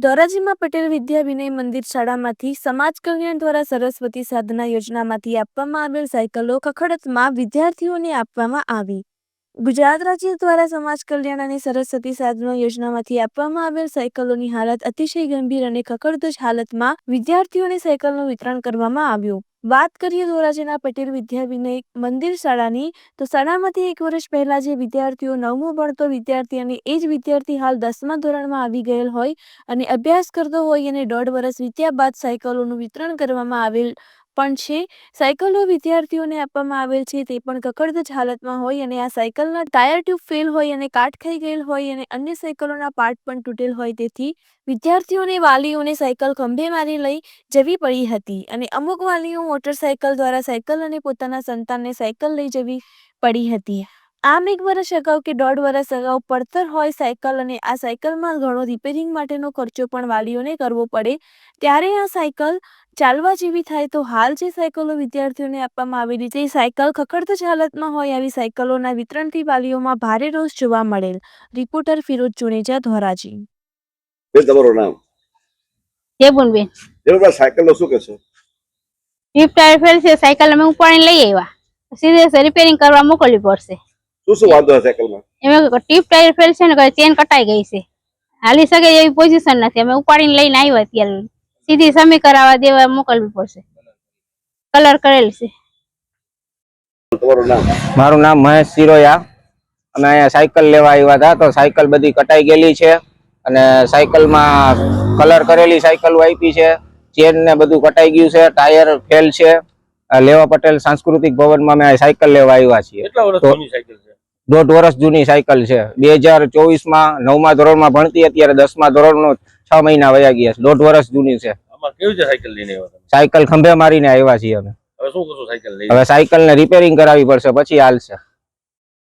ધોરાજીમાં પટેલ વિદ્યા વિનય મંદિર શાળામાંથી સમાજ કલ્યાણ દ્વારા સરસ્વતી સાધના યોજનામાંથી આપવામાં આવેલ સાયકલો ખખડતમાં વિદ્યાર્થીઓને આપવામાં આવી। ગુજરાત રાજ્ય દ્વારા સમાજ કલ્યાણ અને સરસ્વતી સાધના યોજનામાંથી આપવામાં આવેલ સાયકલોની હાલત અતિશય ગંભીર અને ખખડધજ હાલતમાં વિદ્યાર્થીઓને સાયકલનું વિતરણ કરવામાં આવ્યું। વાત કરીએ ધોરાજીના પટેલ વિદ્યા વિનય મંદિર શાળાની, તો શાળામાંથી 1 વર્ષ પહેલા જે વિદ્યાર્થીઓ 9મું ભણતો વિદ્યાર્થી અને એ જ વિદ્યાર્થી હાલ 10મા ધોરણમાં આવી ગયેલ હોય અને અભ્યાસ કરતો હોય અને 1.5 વર્ષ વીત્યા બાદ સાયકલોનું વિતરણ કરવામાં આવેલ પણ છે। સાયકલો વિદ્યાર્થીઓને આપવામાં આવેલ છે તે પણ ખખડધજ હાલતમાં હોય અને આ સાયકલના ટાયર ટ્યુબ ફેલ હોય અને કાટ ખાઈ ગયેલ હોય અને અન્ય સાયકલોના પાર્ટ પણ તૂટેલ હોય, તેથી વિદ્યાર્થીઓને વાલીઓને સાયકલ ખંભે મારી લઈ જવી પડી હતી અને અમુક વાલીઓ મોટરસાયકલ દ્વારા સાયકલ અને પોતાના સંતાનને સાયકલ લઈ જવી પડી હતી। આમ 1 વર્ષ અગાઉ કે 1.5 વર્ષ અગાઉ પડતર હોય સાયકલ અને આ સાયકલમાં ઘણો રિપેરિંગ માટેનો ખર્ચો પણ વાલીઓને કરવો પડે, ત્યારે આ સાયકલ ચાલવા જેવી થાય તો હાલ જે સાયકલો વિદ્યાર્થીઓને આપવામાં આવેલી તે સાયકલ ખખડધજ હાલતમાં હોય આવી સાયકલોના વિતરણથી વાલીઓમાં ભારે રોષ જોવા મળેલ। રિપોર્ટર ફિરોજ ચુનેજા, ધોરાજી। તમારું નામ? જેબુનબેન। જેબુનબેન, સાયકલ નું શું કહેશો? ટ્યુબ ટાયર ફેલ છે, સાયકલ અમે ઉપાડીને લઈ આવ્યા, સીધે રિપેરિંગ કરવા મોકલવી પડશે। શું વાંધો છે સાયકલમાં? એમાં ટ્યુબ ટાયર ફેલ છે ને ચેન કટાઈ ગઈ છે, હાલી શકે એવી પોઝિશન નથી, અમે ઉપાડીને લઈને આવ્યા, ત્યારે સીધી સમી કરાવવા દેવા મોકલવી પડશે, કલર કરેલ છે। તમારું નામ? મારું નામ મહેશ સિરોયા। અમે અહીંયા સાયકલ લેવા આવ્યા હતા તો સાયકલ બધી કટાઈ ગયેલી છે અને સાયકલમાં કલર કરેલી સાયકલ આપી છે, ચેન ને બધું કટાઈ ગયું છે, ટાયર ફેલ છે। લેવા પટેલ સાંસ્કૃતિક ભવનમાં અમે સાયકલ લેવા આવ્યા છીએ। કેટલા વર્ષ જૂની સાયકલ છે? 1.5 વર્ષ જૂની સાયકલ છે। 2024માં 9મા ધોરણમાં ભણતી, અત્યારે 10મા ધોરણનો 6 મહિના વયા ગયા છે। 1.5 વર્ષ જૂની છે। આમાં કેવી છે સાયકલ લઈને આવ્યા? સાયકલ ખંભે મારીને આવ્યા છીએ અમે। હવે શું કરશો સાયકલ લઈને? હવે સાયકલ ને રિપેરિંગ કરાવવી પડશે, પછી હાલશે।